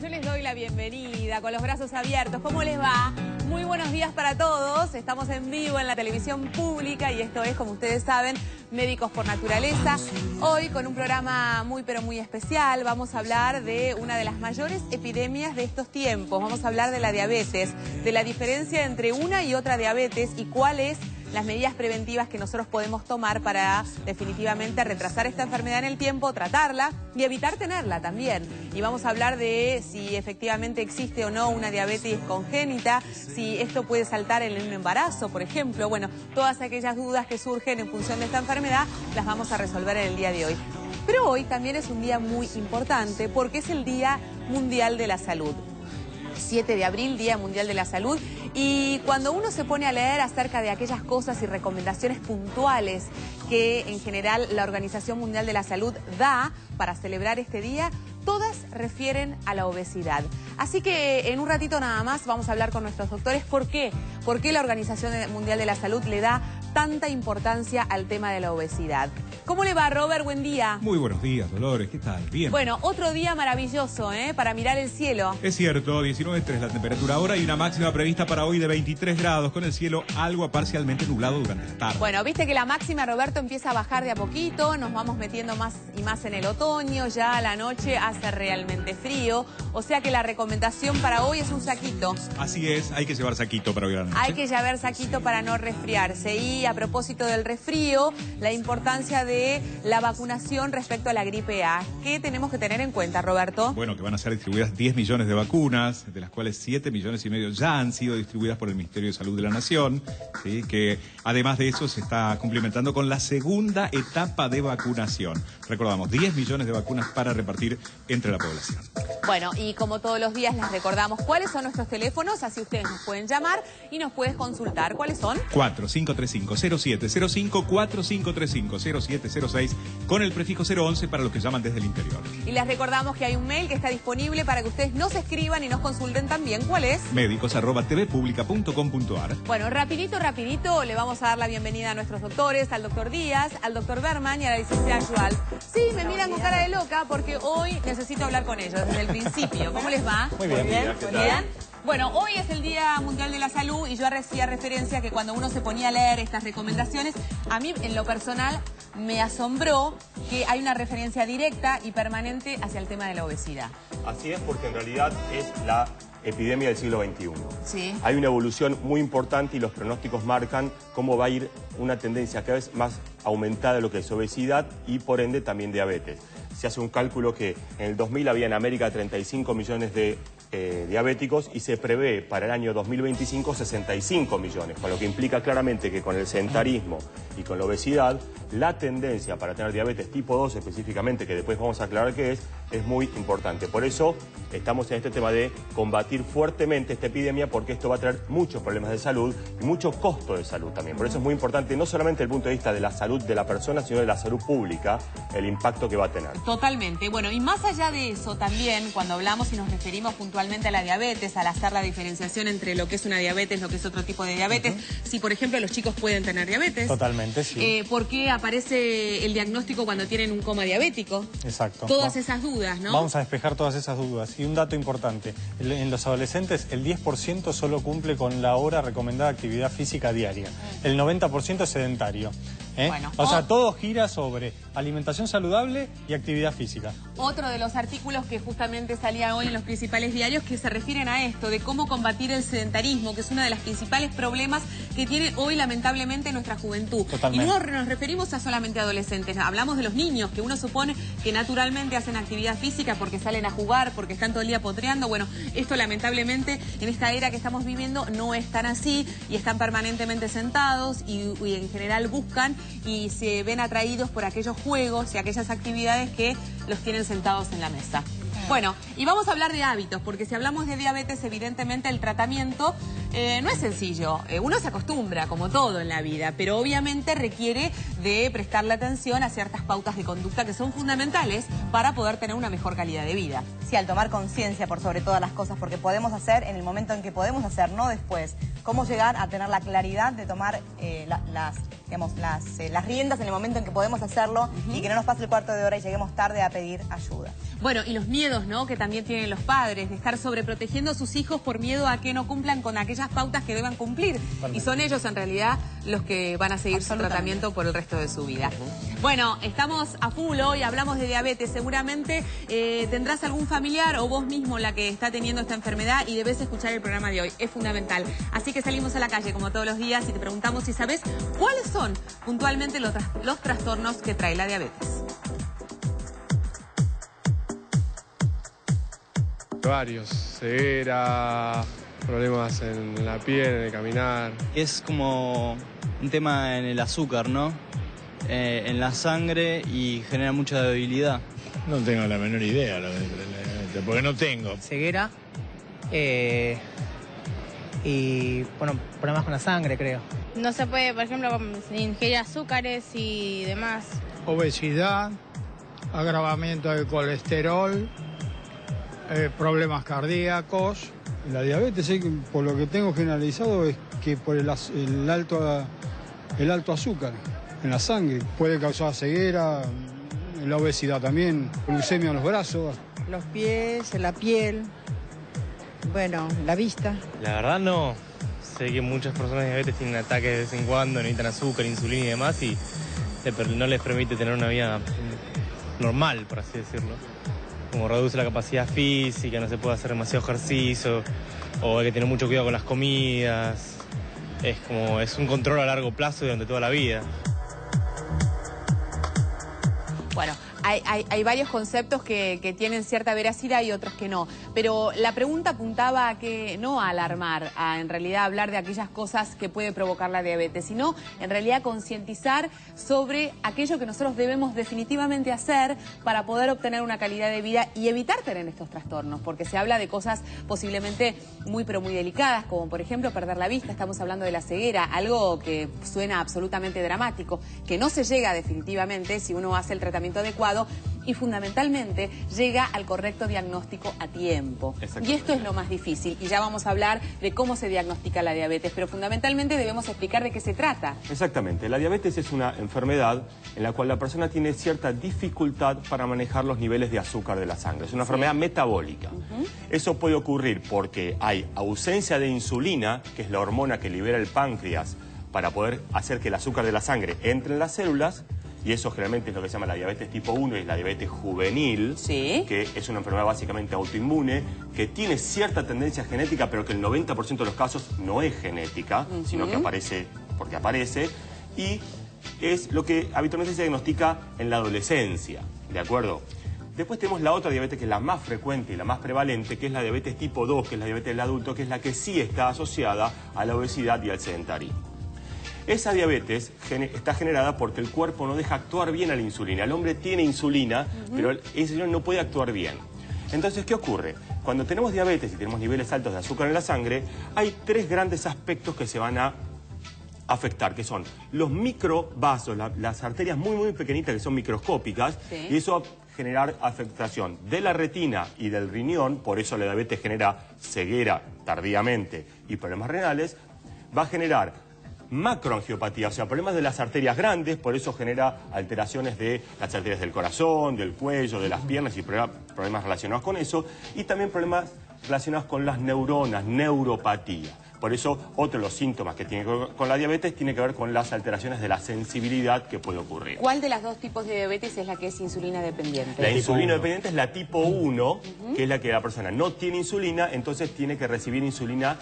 Yo les doy la bienvenida con los brazos abiertos. ¿Cómo les va? Muy buenos días para todos. Estamos en vivo en la televisión pública y esto es, como ustedes saben, Médicos por Naturaleza. Hoy con un programa muy pero muy especial vamos a hablar de una de las mayores epidemias de estos tiempos. Vamos a hablar de la diabetes, de la diferencia entre una y otra diabetes y cuáles las medidas preventivas que nosotros podemos tomar para definitivamente retrasar esta enfermedad en el tiempo, tratarla y evitar tenerla también. Y vamos a hablar de si efectivamente existe o no una diabetes congénita, si esto puede saltar en un embarazo, por ejemplo. Bueno, todas aquellas dudas que surgen en función de esta enfermedad las vamos a resolver en el día de hoy. Pero hoy también es un día muy importante porque es el Día Mundial de la Salud. 7 de abril, Día Mundial de la Salud, y cuando uno se pone a leer acerca de aquellas cosas y recomendaciones puntuales que en general la Organización Mundial de la Salud da para celebrar este día, todas refieren a la obesidad. Así que en un ratito nada más vamos a hablar con nuestros doctores. ¿Por qué? ¿Por qué la Organización Mundial de la Salud le da tanta importancia al tema de la obesidad? ¿Cómo le va, Robert? Buen día. Muy buenos días, Dolores. ¿Qué tal? Bien. Bueno, otro día maravilloso, para mirar el cielo. Es cierto, 19,3 la temperatura ahora y una máxima prevista para hoy de 23 grados, con el cielo algo parcialmente nublado durante la tarde. Bueno, viste que la máxima, Roberto, empieza a bajar de a poquito, nos vamos metiendo más y más en el otoño, ya a la noche hace realmente frío, o sea que la recomendación para hoy es un saquito. Así es, hay que llevar saquito para hoy a la noche. Hay que llevar saquito para no resfriarse. Y a propósito del resfrío, la importancia de la vacunación respecto a la gripe A. ¿Qué tenemos que tener en cuenta, Roberto? Bueno, que van a ser distribuidas 10 millones de vacunas, de las cuales 7,5 millones ya han sido distribuidas por el Ministerio de Salud de la Nación, ¿sí? Que además de eso se está cumplimentando con la segunda etapa de vacunación. Recordamos, 10 millones de vacunas para repartir entre la población. Bueno, y como todos los días les recordamos cuáles son nuestros teléfonos, así ustedes nos pueden llamar y nos pueden consultar. ¿Cuáles son? 4535-0705, 4535-0706, con el prefijo 011 para los que llaman desde el interior. Y les recordamos que hay un mail que está disponible para que ustedes nos escriban y nos consulten también. ¿Cuál es? médicos@tvpublica.com.ar. Bueno, rapidito le vamos a dar la bienvenida a nuestros doctores, al doctor Díaz, al doctor Berman y a la licenciada Yuval. Sí, me miran con cara de loca porque hoy necesito hablar con ellos desde el principio. ¿Cómo les va? Muy bien. ¿Bien? Bueno, hoy es el Día Mundial de la Salud y yo hacía referencia que cuando uno se ponía a leer estas recomendaciones, a mí en lo personal me asombró que hay una referencia directa y permanente hacia el tema de la obesidad. Así es, porque en realidad es la epidemia del siglo XXI. Sí. Hay una evolución muy importante y los pronósticos marcan cómo va a ir una tendencia cada vez más aumentada de lo que es obesidad y por ende también diabetes. Se hace un cálculo que en el 2000 había en América 35 millones de diabéticos y se prevé para el año 2025 65 millones, con lo que implica claramente que con el sedentarismo y con la obesidad, la tendencia para tener diabetes tipo 2 específicamente, que después vamos a aclarar qué es muy importante. Por eso estamos en este tema de combatir fuertemente esta epidemia, porque esto va a traer muchos problemas de salud y mucho costo de salud también. Por eso es muy importante, no solamente desde el punto de vista de la salud de la persona, sino de la salud pública, el impacto que va a tener. Totalmente. Bueno, y más allá de eso también, cuando hablamos y nos referimos puntualmente a la diabetes, al hacer la diferenciación entre lo que es una diabetes, lo que es otro tipo de diabetes, si por ejemplo los chicos pueden tener diabetes. Totalmente, sí. ¿Por qué aparece el diagnóstico cuando tienen un coma diabético? Exacto. Todas esas dudas, ¿no? Vamos a despejar todas esas dudas. Y un dato importante, en los adolescentes el 10% solo cumple con la hora recomendada de actividad física diaria. El 90% es sedentario. Bueno, o sea, todo gira sobre alimentación saludable y actividad física. Otro de los artículos que justamente salía hoy en los principales diarios que se refieren a esto, de cómo combatir el sedentarismo, que es uno de los principales problemas que tiene hoy lamentablemente nuestra juventud. Totalmente. Y no nos referimos a solamente adolescentes, hablamos de los niños, que uno supone que naturalmente hacen actividad física porque salen a jugar, porque están todo el día potreando. Bueno, esto lamentablemente en esta era que estamos viviendo no es tan así y están permanentemente sentados y en general buscan y se ven atraídos por aquellos juegos y aquellas actividades que los tienen sentados en la mesa. Bueno, y vamos a hablar de hábitos, porque si hablamos de diabetes, evidentemente el tratamiento no es sencillo. Uno se acostumbra, como todo en la vida, pero obviamente requiere de prestarle atención a ciertas pautas de conducta que son fundamentales para poder tener una mejor calidad de vida. Sí, al tomar conciencia por sobre todas las cosas, porque podemos hacer en el momento en que podemos hacer, no después. Cómo llegar a tener la claridad de tomar las riendas en el momento en que podemos hacerlo y que no nos pase el cuarto de hora y lleguemos tarde a pedir ayuda. Bueno, y los miedos, ¿no?, que también tienen los padres, de estar sobreprotegiendo a sus hijos por miedo a que no cumplan con aquellas pautas que deban cumplir. Y son ellos, en realidad, los que van a seguir su tratamiento por el resto de su vida. Bueno, estamos a full hoy, hablamos de diabetes. Seguramente tendrás algún familiar o vos mismo la que está teniendo esta enfermedad y debes escuchar el programa de hoy. Es fundamental. Así que salimos a la calle, como todos los días, y te preguntamos si sabes cuáles son puntualmente los trastornos que trae la diabetes. Varios, ceguera, problemas en la piel, en el caminar. Es como un tema en el azúcar, ¿no? En la sangre y genera mucha debilidad. No tengo la menor idea, porque no tengo. Ceguera y, bueno, problemas con la sangre, creo. No se puede, por ejemplo, ingerir azúcares y demás. Obesidad, agravamiento del colesterol, problemas cardíacos. La diabetes, por lo que tengo generalizado, es que por el alto azúcar en la sangre puede causar ceguera, la obesidad también, glucemia en los brazos. Los pies, la piel, bueno, la vista. La verdad no. Sé que muchas personas de diabetes tienen ataques de vez en cuando, necesitan azúcar, insulina y demás, y no les permite tener una vida normal, por así decirlo. Como reduce la capacidad física, no se puede hacer demasiado ejercicio, o hay que tener mucho cuidado con las comidas. Es un control a largo plazo durante toda la vida. Bueno, hay varios conceptos que tienen cierta veracidad y otros que no. Pero la pregunta apuntaba a que no a alarmar, a en realidad hablar de aquellas cosas que puede provocar la diabetes, sino en realidad concientizar sobre aquello que nosotros debemos definitivamente hacer para poder obtener una calidad de vida y evitar tener estos trastornos, porque se habla de cosas posiblemente muy pero muy delicadas, como por ejemplo perder la vista. Estamos hablando de la ceguera, algo que suena absolutamente dramático, que no se llega definitivamente si uno hace el tratamiento adecuado y fundamentalmente llega al correcto diagnóstico a tiempo. Y esto es lo más difícil, y ya vamos a hablar de cómo se diagnostica la diabetes, pero fundamentalmente debemos explicar de qué se trata. Exactamente, la diabetes es una enfermedad en la cual la persona tiene cierta dificultad para manejar los niveles de azúcar de la sangre. Es una enfermedad metabólica. Eso puede ocurrir porque hay ausencia de insulina, que es la hormona que libera el páncreas para poder hacer que el azúcar de la sangre entre en las células. Y eso generalmente es lo que se llama la diabetes tipo 1, y la diabetes juvenil, que es una enfermedad básicamente autoinmune, que tiene cierta tendencia genética, pero que el 90% de los casos no es genética, sino que aparece porque aparece, y es lo que habitualmente se diagnostica en la adolescencia, ¿de acuerdo? Después tenemos la otra diabetes, que es la más frecuente y la más prevalente, que es la diabetes tipo 2, que es la diabetes del adulto, que es la que sí está asociada a la obesidad y al sedentarismo. Esa diabetes está generada porque el cuerpo no deja actuar bien a la insulina. El hombre tiene insulina, pero esa insulina no puede actuar bien. Entonces, ¿qué ocurre? Cuando tenemos diabetes y tenemos niveles altos de azúcar en la sangre, hay tres grandes aspectos que se van a afectar, que son los microvasos, las arterias muy, muy pequeñitas que son microscópicas, y eso va a generar afectación de la retina y del riñón, por eso la diabetes genera ceguera tardíamente y problemas renales, va a generar macroangiopatía, o sea, problemas de las arterias grandes, por eso genera alteraciones de las arterias del corazón, del cuello, de las piernas y problemas relacionados con eso, y también problemas relacionados con las neuronas, neuropatía. Por eso, otro de los síntomas que tiene que ver con la diabetes tiene que ver con las alteraciones de la sensibilidad que puede ocurrir. ¿Cuál de las dos tipos de diabetes es la que es insulina dependiente? La insulina dependiente es la tipo 1, que es la que la persona no tiene insulina, entonces tiene que recibir insulina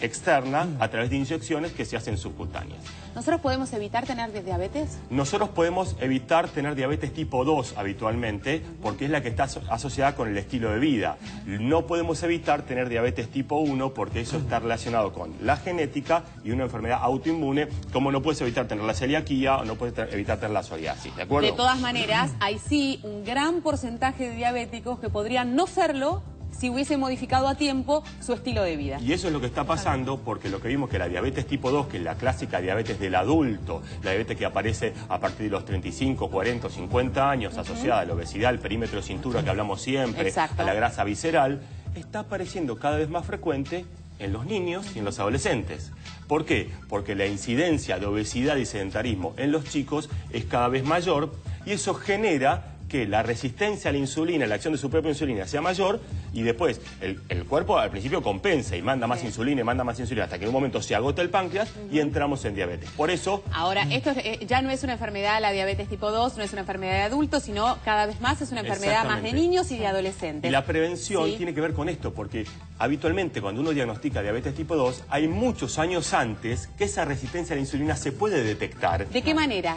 externa a través de inyecciones que se hacen subcutáneas. ¿Nosotros podemos evitar tener diabetes? Nosotros podemos evitar tener diabetes tipo 2 habitualmente, porque es la que está asociada con el estilo de vida. No podemos evitar tener diabetes tipo 1 porque eso está relacionado con la genética y una enfermedad autoinmune, como no puedes evitar tener la celiaquía o no puedes evitar tener la psoriasis, ¿de acuerdo? De todas maneras, hay sí un gran porcentaje de diabéticos que podrían no serlo si hubiese modificado a tiempo su estilo de vida. Y eso es lo que está pasando, porque lo que vimos que la diabetes tipo 2, que es la clásica diabetes del adulto, la diabetes que aparece a partir de los 35, 40, 50 años, asociada a la obesidad, al perímetro de cintura que hablamos siempre, Exacto. a la grasa visceral, está apareciendo cada vez más frecuente en los niños y en los adolescentes. ¿Por qué? Porque la incidencia de obesidad y sedentarismo en los chicos es cada vez mayor y eso genera que la resistencia a la insulina, la acción de su propia insulina sea mayor y después el cuerpo al principio compensa y manda más insulina y manda más insulina hasta que en un momento se agota el páncreas y entramos en diabetes. Por eso... Ahora, esto ya no es una enfermedad, la diabetes tipo 2, no es una enfermedad de adultos, sino cada vez más es una enfermedad más de niños y de adolescentes. Y la prevención tiene que ver con esto, porque habitualmente cuando uno diagnostica diabetes tipo 2, hay muchos años antes que esa resistencia a la insulina se puede detectar. ¿De qué manera?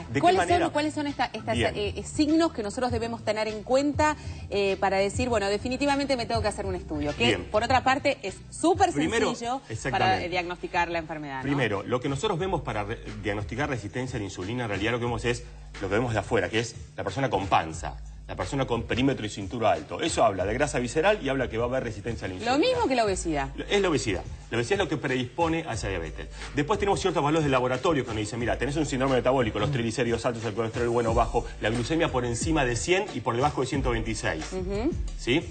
¿Cuáles son estos signos que nosotros debemos tener en cuenta para decir, bueno, definitivamente me tengo que hacer un estudio? Que, por otra parte, es súper sencillo para diagnosticar la enfermedad, ¿no? Primero, lo que nosotros vemos para diagnosticar resistencia a la insulina, en realidad lo que vemos es lo que vemos de afuera, que es la persona con panza. La persona con perímetro y cintura alto. Eso habla de grasa visceral y habla que va a haber resistencia a la insulina. Lo mismo que la obesidad. Es la obesidad. La obesidad es lo que predispone a esa diabetes. Después tenemos ciertos valores de laboratorio que nos dicen, mira, tenés un síndrome metabólico, los triglicéridos altos, el colesterol bueno o bajo, la glucemia por encima de 100 y por debajo de 126. ¿Sí?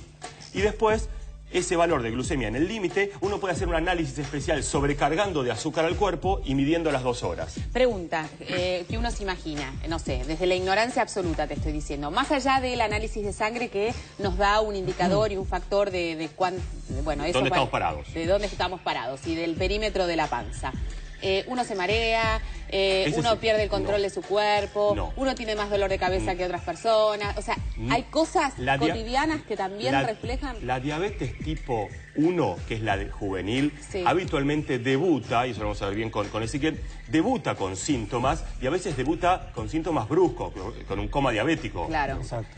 Y después, ese valor de glucemia en el límite, uno puede hacer un análisis especial sobrecargando de azúcar al cuerpo y midiendo las 2 horas. Pregunta que uno se imagina, no sé, desde la ignorancia absoluta te estoy diciendo, más allá del análisis de sangre que nos da un indicador y un factor de cuánto, bueno, eso ¿Dónde estamos parados? De dónde estamos parados y del perímetro de la panza. Uno se marea, uno pierde el control de su cuerpo, uno tiene más dolor de cabeza que otras personas. O sea, hay cosas cotidianas que también reflejan... La diabetes tipo 1, que es la juvenil, habitualmente debuta, y eso lo vamos a ver bien con Ezequiel, debuta con síntomas y a veces debuta con síntomas bruscos, con un coma diabético. Claro. Exacto.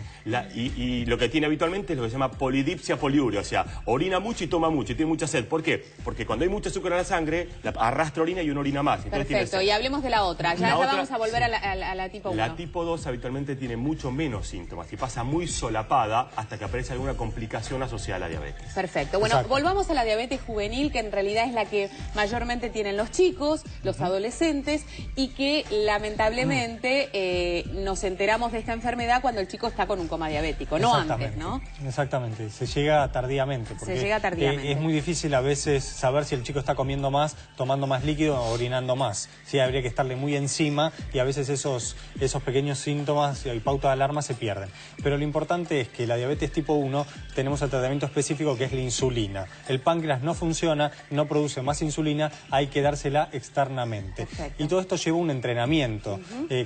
Y lo que tiene habitualmente es lo que se llama polidipsia poliuria, o sea, orina mucho y toma mucho y tiene mucha sed. ¿Por qué? Porque cuando hay mucho azúcar en la sangre, arrastra orina y uno orina más. Perfecto, y hablemos de la otra. Ya vamos a volver a la tipo 1. La tipo 2 habitualmente tiene mucho menos síntomas y pasa muy solapada hasta que aparece alguna complicación asociada a la diabetes. Perfecto. Bueno, volvamos a la diabetes juvenil, que en realidad es la que mayormente tienen los chicos, los adolescentes, y que lamentablemente nos enteramos de esta enfermedad cuando el chico está con un coma diabético, no antes, ¿no? Exactamente, se llega tardíamente. Porque, se llega tardíamente. Es muy difícil a veces saber si el chico está comiendo más, tomando más líquido o orinando más. Sí, habría que estarle muy encima y a veces esos pequeños síntomas y pautas de alarma se pierden. Pero lo importante es que la diabetes tipo 1 tenemos el tratamiento específico que es la insulina. El páncreas no funciona, no produce más insulina, hay que dársela externamente. Y todo esto lleva un entrenamiento.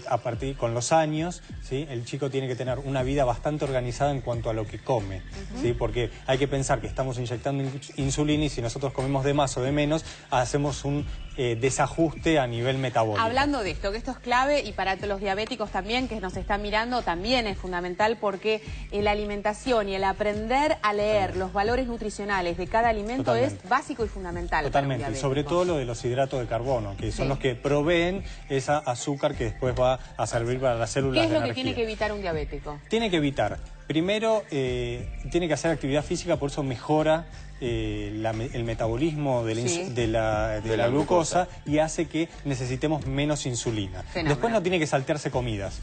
A partir con los años, ¿sí? El chico tiene que tener una vida bastante organizada en cuanto a lo que come, ¿sí? Porque hay que pensar que estamos inyectando insulina y si nosotros comemos de más o de menos, hacemos un desajuste a nivel metabólico. Hablando de esto, que esto es clave y para los diabéticos también que nos están mirando también es fundamental porque la alimentación y el aprender a leer los valores nutricionales de cada alimento es básico y fundamental. Totalmente, y sobre todo lo de los hidratos de carbono, que son los que proveen esa azúcar que después va a servir para las células de energía. ¿Qué es lo que tiene que evitar un diabético? Tiene que evitar, primero, tiene que hacer actividad física, por eso mejora el metabolismo de la glucosa y hace que necesitemos menos insulina. Después no tiene que saltearse comidas,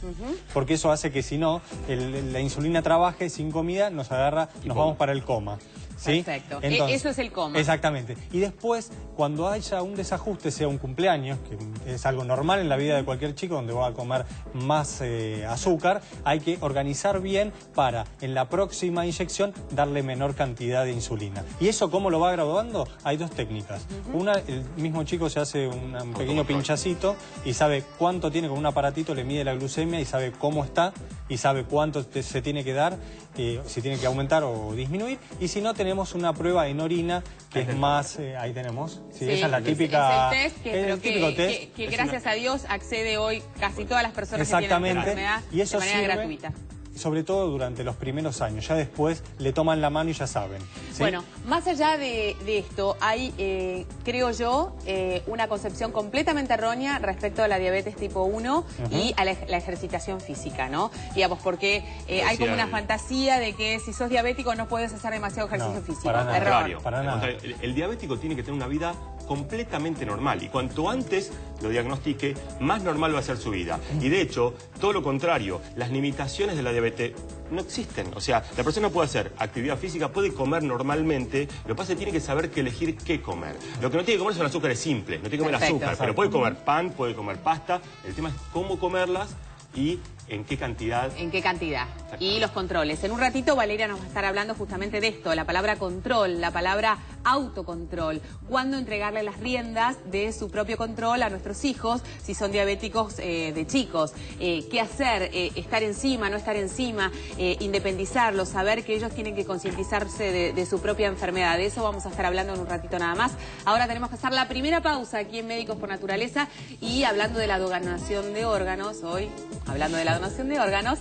porque eso hace que si no, la insulina trabaje sin comida, nos vamos para el coma. ¿Sí? Perfecto. Entonces, eso es el coma. Exactamente. Y después, cuando haya un desajuste, sea un cumpleaños, que es algo normal en la vida de cualquier chico, donde va a comer más azúcar, hay que organizar bien para, en la próxima inyección, darle menor cantidad de insulina. ¿Y eso cómo lo va graduando? Hay dos técnicas. Una, el mismo chico se hace un pequeño pinchacito y sabe cuánto tiene con un aparatito, le mide la glucemia y sabe cómo está y sabe cuánto se tiene que dar, si tiene que aumentar o disminuir. Y si no, tenemos una prueba en orina que es más... ahí tenemos. Sí, esa es la típica... Es el test, que gracias a Dios accede hoy casi todas las personas que tienen la enfermedad y eso de manera gratuita. Sobre todo durante los primeros años, ya después le toman la mano y ya saben. ¿sí? Bueno, más allá de esto, hay, creo yo, una concepción completamente errónea respecto a la diabetes tipo 1 y a la ejercitación física, ¿no? Digamos, porque hay como una fantasía de que si sos diabético no puedes hacer demasiado ejercicio físico. Error. Para nada. El diabético tiene que tener una vida completamente normal y cuanto antes lo diagnostique, más normal va a ser su vida. Y de hecho, todo lo contrario, las limitaciones de la diabetes no existen. O sea, la persona puede hacer actividad física, puede comer normalmente, lo que pasa es que tiene que saber que elegir qué comer. Lo que no tiene que comer son azúcares simples, no tiene que comer azúcar, pero puede comer pan, puede comer pasta, el tema es cómo comerlas y en qué cantidad. En qué cantidad. Y los controles. En un ratito Valeria nos va a estar hablando justamente de esto, la palabra control, la palabra autocontrol. Cuándo entregarle las riendas de su propio control a nuestros hijos, si son diabéticos de chicos. Qué hacer, estar encima, no estar encima, independizarlos, saber que ellos tienen que concientizarse de su propia enfermedad. De eso vamos a estar hablando en un ratito nada más. Ahora tenemos que hacer la primera pausa aquí en Médicos por Naturaleza y hablando de la donación de órganos, hoy, hablando de la donación de órganos,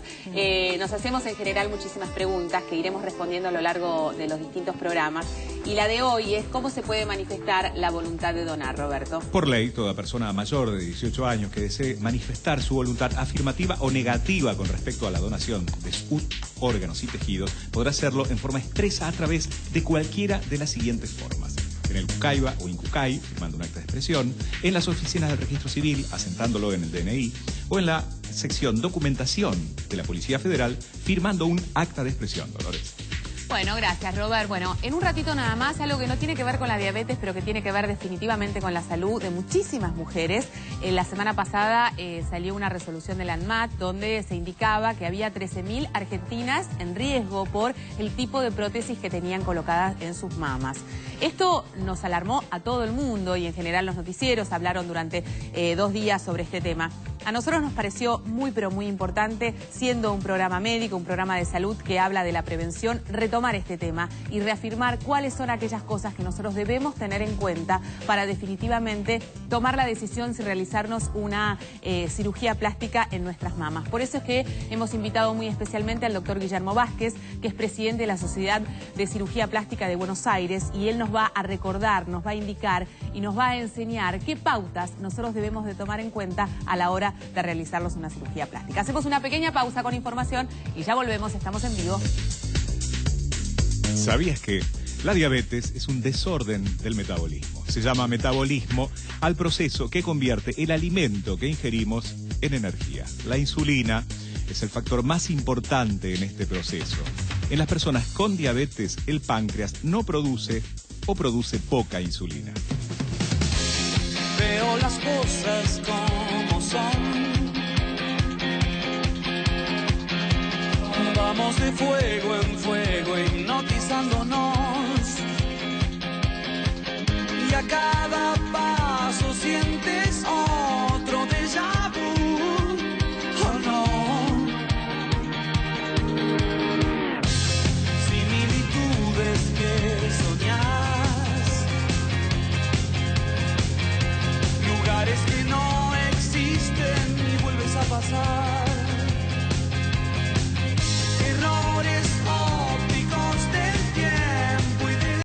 nos hacemos en general muchísimas preguntas que iremos respondiendo a lo largo de los distintos programas. Y la de hoy es cómo se puede manifestar la voluntad de donar, Roberto. Por ley, toda persona mayor de 18 años que desee manifestar su voluntad afirmativa o negativa con respecto a la donación de sus órganos y tejidos podrá hacerlo en forma expresa a través de cualquiera de las siguientes formas. En el Cucaiba o Incucay, firmando un acta de expresión, en las oficinas del Registro Civil, asentándolo en el DNI, o en la sección Documentación de la Policía Federal, firmando un acta de expresión, Dolores. Bueno, gracias, Robert. Bueno, en un ratito nada más, algo que no tiene que ver con la diabetes, pero que tiene que ver definitivamente con la salud de muchísimas mujeres. La semana pasada salió una resolución de la ANMAT donde se indicaba que había 13.000 argentinas en riesgo por el tipo de prótesis que tenían colocadas en sus mamas. Esto nos alarmó a todo el mundo y en general los noticieros hablaron durante 2 días sobre este tema. A nosotros nos pareció muy pero muy importante, siendo un programa médico, un programa de salud que habla de la prevención, retomar este tema y reafirmar cuáles son aquellas cosas que nosotros debemos tener en cuenta para definitivamente tomar la decisión si realizarnos una cirugía plástica en nuestras mamas. Por eso es que hemos invitado muy especialmente al doctor Guillermo Vázquez, que es presidente de la Sociedad de Cirugía Plástica de Buenos Aires, y él nos va a recordar, nos va a indicar y nos va a enseñar qué pautas nosotros debemos de tomar en cuenta a la hora de realizarnos una cirugía plástica. Hacemos una pequeña pausa con información y ya volvemos, estamos en vivo. ¿Sabías que la diabetes es un desorden del metabolismo? Se llama metabolismo al proceso que convierte el alimento que ingerimos en energía. La insulina es el factor más importante en este proceso. En las personas con diabetes, el páncreas no produce o produce poca insulina. Veo las cosas como son. Vamos de fuego en fuego hipnotizándonos. Y acá